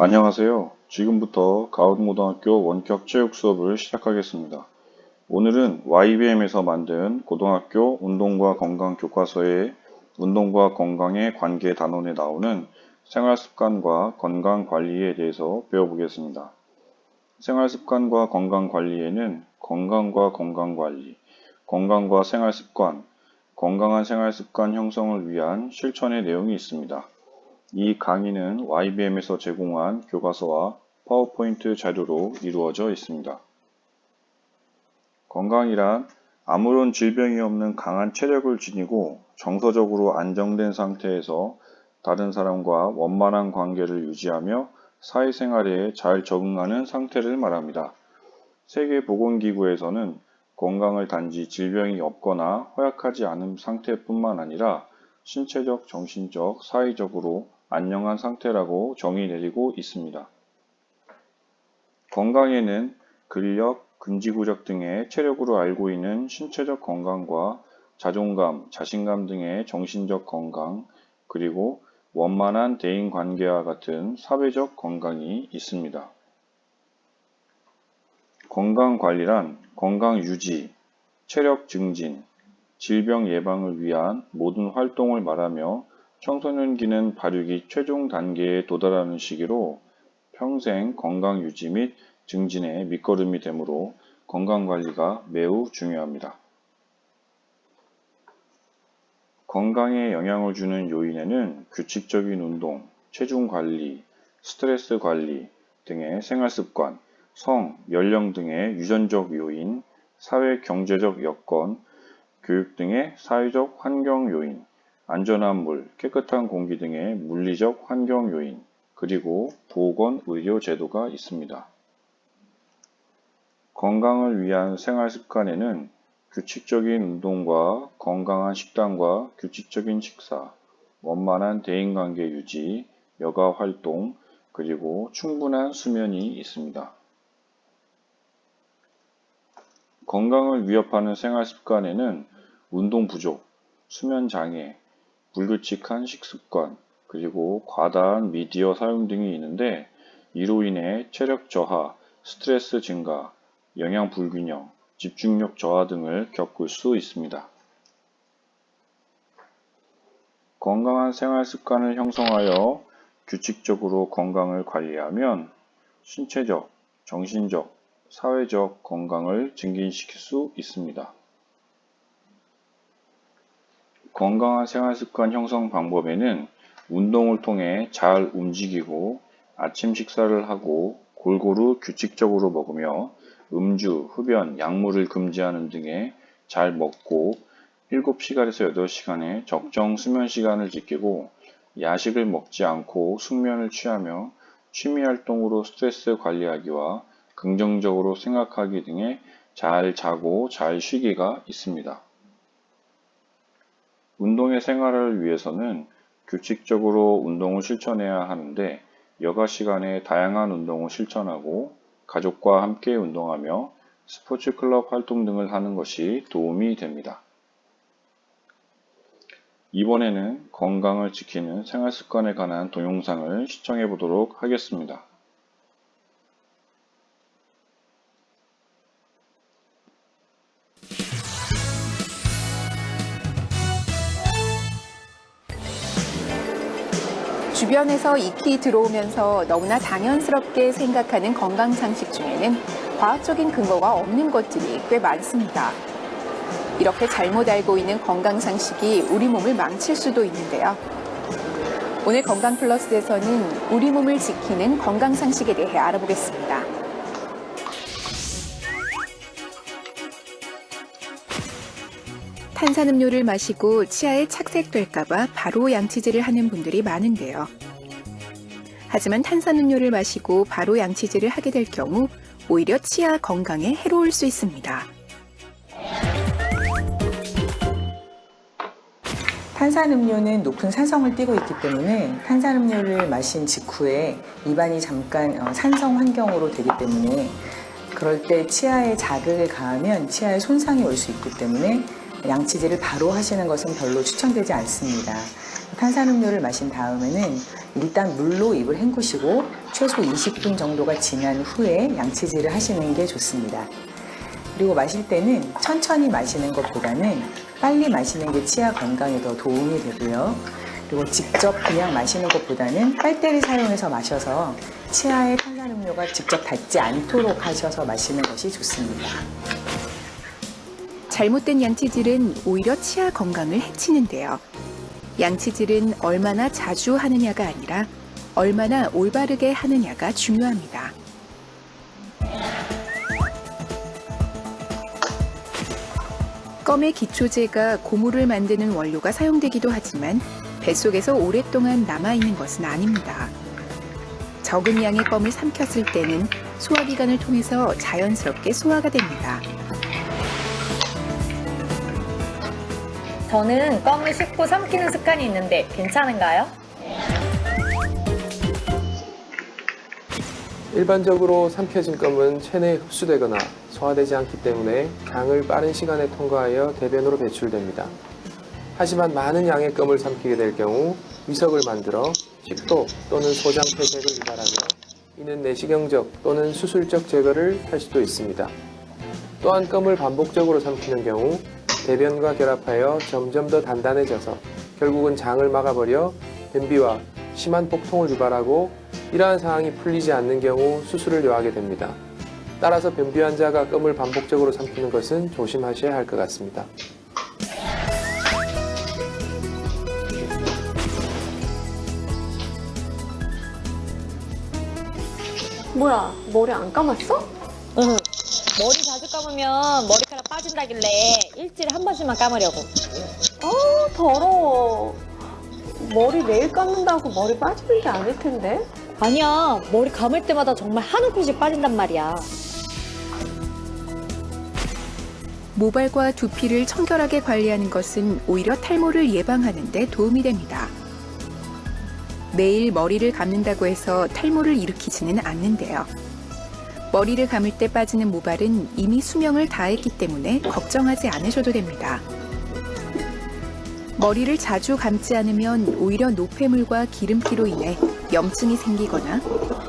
안녕하세요. 지금부터 가운고등학교 원격 체육 수업을 시작하겠습니다. 오늘은 YBM에서 만든 고등학교 운동과 건강 교과서의 운동과 건강의 관계 단원에 나오는 생활습관과 건강관리에 대해서 배워보겠습니다. 생활습관과 건강관리에는 건강과 건강관리, 건강과 생활습관, 건강한 생활습관 형성을 위한 실천의 내용이 있습니다. 이 강의는 YBM에서 제공한 교과서와 파워포인트 자료로 이루어져 있습니다. 건강이란 아무런 질병이 없는 강한 체력을 지니고 정서적으로 안정된 상태에서 다른 사람과 원만한 관계를 유지하며 사회생활에 잘 적응하는 상태를 말합니다. 세계보건기구에서는 건강을 단지 질병이 없거나 허약하지 않은 상태뿐만 아니라 신체적, 정신적, 사회적으로 안녕한 상태라고 정의 내리고 있습니다. 건강에는 근력, 근지구력 등의 체력으로 알고 있는 신체적 건강과 자존감, 자신감 등의 정신적 건강, 그리고 원만한 대인관계와 같은 사회적 건강이 있습니다. 건강관리란 건강 유지, 체력 증진, 질병 예방을 위한 모든 활동을 말하며 청소년기는 발육이 최종 단계에 도달하는 시기로 평생 건강 유지 및 증진의 밑거름이 되므로 건강관리가 매우 중요합니다. 건강에 영향을 주는 요인에는 규칙적인 운동, 체중 관리, 스트레스 관리 등의 생활습관, 성, 연령 등의 유전적 요인, 사회 경제적 여건, 교육 등의 사회적 환경 요인, 안전한 물, 깨끗한 공기 등의 물리적 환경 요인, 그리고 보건의료 제도가 있습니다. 건강을 위한 생활 습관에는 규칙적인 운동과 건강한 식단과 규칙적인 식사, 원만한 대인관계 유지, 여가 활동, 그리고 충분한 수면이 있습니다. 건강을 위협하는 생활 습관에는 운동 부족, 수면 장애, 불규칙한 식습관, 그리고 과다한 미디어 사용 등이 있는데 이로 인해 체력 저하, 스트레스 증가, 영양 불균형, 집중력 저하 등을 겪을 수 있습니다. 건강한 생활 습관을 형성하여 규칙적으로 건강을 관리하면 신체적, 정신적, 사회적 건강을 증진시킬 수 있습니다. 건강한 생활습관 형성 방법에는 운동을 통해 잘 움직이고 아침 식사를 하고 골고루 규칙적으로 먹으며 음주, 흡연, 약물을 금지하는 등의 잘 먹고 7시간에서 8시간의 적정 수면 시간을 지키고 야식을 먹지 않고 숙면을 취하며 취미활동으로 스트레스 관리하기와 긍정적으로 생각하기 등의 잘 자고 잘 쉬기가 있습니다. 운동의 생활을 위해서는 규칙적으로 운동을 실천해야 하는데 여가 시간에 다양한 운동을 실천하고 가족과 함께 운동하며 스포츠 클럽 활동 등을 하는 것이 도움이 됩니다. 이번에는 건강을 지키는 생활 습관에 관한 동영상을 시청해 보도록 하겠습니다. 주변에서 익히 들어오면서 너무나 당연스럽게 생각하는 건강 상식 중에는 과학적인 근거가 없는 것들이 꽤 많습니다. 이렇게 잘못 알고 있는 건강 상식이 우리 몸을 망칠 수도 있는데요. 오늘 건강플러스에서는 우리 몸을 지키는 건강 상식에 대해 알아보겠습니다. 탄산음료를 마시고 치아에 착색될까봐 바로 양치질을 하는 분들이 많은데요. 하지만 탄산음료를 마시고 바로 양치질을 하게 될 경우 오히려 치아 건강에 해로울 수 있습니다. 탄산음료는 높은 산성을 띠고 있기 때문에 탄산음료를 마신 직후에 입안이 잠깐 산성 환경으로 되기 때문에 그럴 때 치아에 자극을 가하면 치아에 손상이 올 수 있기 때문에 양치질을 바로 하시는 것은 별로 추천되지 않습니다. 탄산음료를 마신 다음에는 일단 물로 입을 헹구시고 최소 20분 정도가 지난 후에 양치질을 하시는 게 좋습니다. 그리고 마실 때는 천천히 마시는 것보다는 빨리 마시는 게 치아 건강에 더 도움이 되고요. 그리고 직접 그냥 마시는 것보다는 빨대를 사용해서 마셔서 치아에 탄산음료가 직접 닿지 않도록 하셔서 마시는 것이 좋습니다. 잘못된 양치질은 오히려 치아 건강을 해치는데요. 양치질은 얼마나 자주 하느냐가 아니라 얼마나 올바르게 하느냐가 중요합니다. 껌의 기초제가 고무를 만드는 원료가 사용되기도 하지만 뱃속에서 오랫동안 남아있는 것은 아닙니다. 적은 양의 껌을 삼켰을 때는 소화기관을 통해서 자연스럽게 소화가 됩니다. 저는 껌을 씹고 삼키는 습관이 있는데 괜찮은가요? 일반적으로 삼켜진 껌은 체내에 흡수되거나 소화되지 않기 때문에 장을 빠른 시간에 통과하여 대변으로 배출됩니다. 하지만 많은 양의 껌을 삼키게 될 경우 위석을 만들어 식도 또는 소장 폐색을 유발하며 이는 내시경적 또는 수술적 제거를 할 수도 있습니다. 또한 껌을 반복적으로 삼키는 경우 대변과 결합하여 점점 더 단단해져서 결국은 장을 막아버려 변비와 심한 복통을 유발하고 이러한 상황이 풀리지 않는 경우 수술을 요하게 됩니다. 따라서 변비 환자가 껌을 반복적으로 삼키는 것은 조심하셔야 할 것 같습니다. 뭐야, 머리 안 감았어? 응. 머리 자주 감으면 머리카락 빠진다길래 일주일에 한 번씩만 감으려고. 더러워. 머리 매일 감는다고 머리 빠지는 게 아닐 텐데. 아니야, 머리 감을 때마다 정말 한 움큼씩 빠진단 말이야. 모발과 두피를 청결하게 관리하는 것은 오히려 탈모를 예방하는 데 도움이 됩니다. 매일 머리를 감는다고 해서 탈모를 일으키지는 않는데요. 머리를 감을 때 빠지는 모발은 이미 수명을 다했기 때문에 걱정하지 않으셔도 됩니다. 머리를 자주 감지 않으면 오히려 노폐물과 기름기로 인해 염증이 생기거나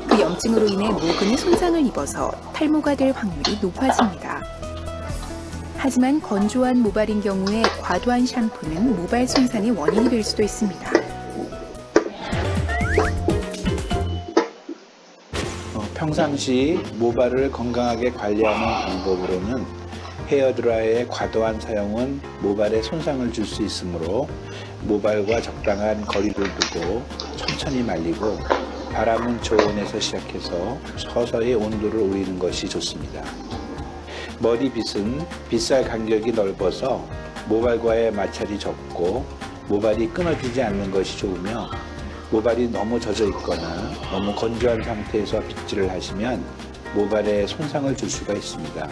그 염증으로 인해 모근에 손상을 입어서 탈모가 될 확률이 높아집니다. 하지만 건조한 모발인 경우에 과도한 샴푸는 모발 손상의 원인이 될 수도 있습니다. 평상시 모발을 건강하게 관리하는 방법으로는 헤어드라이어의 과도한 사용은 모발에 손상을 줄 수 있으므로 모발과 적당한 거리를 두고 천천히 말리고 바람은 저온에서 시작해서 서서히 온도를 올리는 것이 좋습니다. 머리빗은 빗살 간격이 넓어서 모발과의 마찰이 적고 모발이 끊어지지 않는 것이 좋으며 모발이 너무 젖어 있거나 너무 건조한 상태에서 빗질을 하시면 모발에 손상을 줄 수가 있습니다.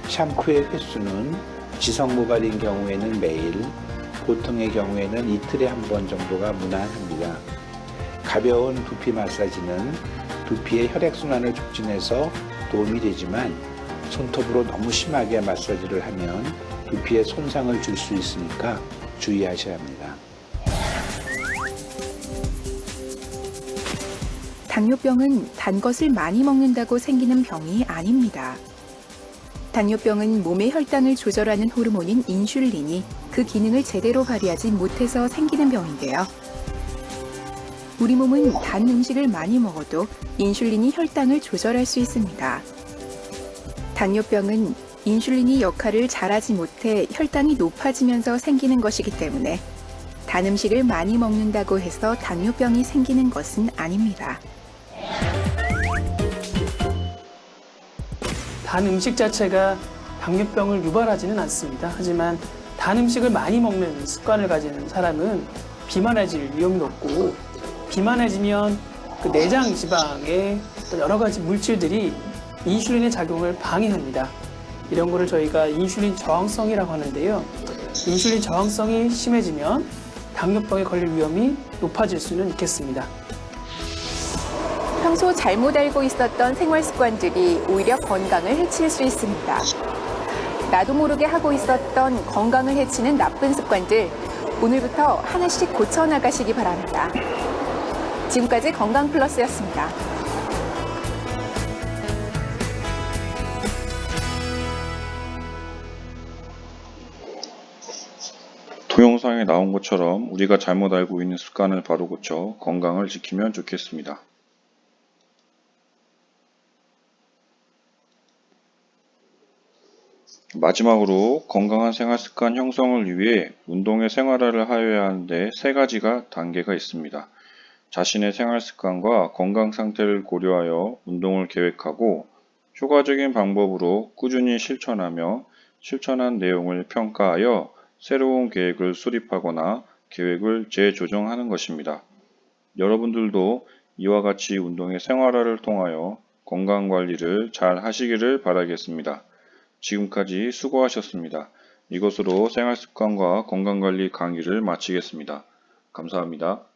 샴푸의 횟수는 지성 모발인 경우에는 매일, 보통의 경우에는 이틀에 한 번 정도가 무난합니다. 가벼운 두피 마사지는 두피의 혈액순환을 촉진해서 도움이 되지만 손톱으로 너무 심하게 마사지를 하면 두피에 손상을 줄 수 있으니까 주의하셔야 합니다. 당뇨병은 단 것을 많이 먹는다고 생기는 병이 아닙니다. 당뇨병은 몸의 혈당을 조절하는 호르몬인 인슐린이 그 기능을 제대로 발휘하지 못해서 생기는 병인데요. 우리 몸은 단 음식을 많이 먹어도 인슐린이 혈당을 조절할 수 있습니다. 당뇨병은 인슐린이 역할을 잘하지 못해 혈당이 높아지면서 생기는 것이기 때문에 단 음식을 많이 먹는다고 해서 당뇨병이 생기는 것은 아닙니다. 단 음식 자체가 당뇨병을 유발하지는 않습니다. 하지만 단 음식을 많이 먹는 습관을 가진 사람은 비만해질 위험이 높고 비만해지면 그 내장 지방의 어떤 여러 가지 물질들이 인슐린의 작용을 방해합니다. 이런 거를 저희가 인슐린 저항성이라고 하는데요. 인슐린 저항성이 심해지면 당뇨병에 걸릴 위험이 높아질 수는 있겠습니다. 평소 잘못 알고 있었던 생활 습관들이 오히려 건강을 해칠 수 있습니다. 나도 모르게 하고 있었던 건강을 해치는 나쁜 습관들, 오늘부터 하나씩 고쳐나가시기 바랍니다. 지금까지 건강플러스였습니다. 동영상에 나온 것처럼 우리가 잘못 알고 있는 습관을 바로 고쳐 건강을 지키면 좋겠습니다. 마지막으로 건강한 생활습관 형성을 위해 운동의 생활화를 하여야 하는데 3가지가 단계가 있습니다. 자신의 생활습관과 건강 상태를 고려하여 운동을 계획하고 효과적인 방법으로 꾸준히 실천하며 실천한 내용을 평가하여 새로운 계획을 수립하거나 계획을 재조정하는 것입니다. 여러분들도 이와 같이 운동의 생활화를 통하여 건강관리를 잘 하시기를 바라겠습니다. 지금까지 수고하셨습니다. 이것으로 생활습관과 건강관리 강의를 마치겠습니다. 감사합니다.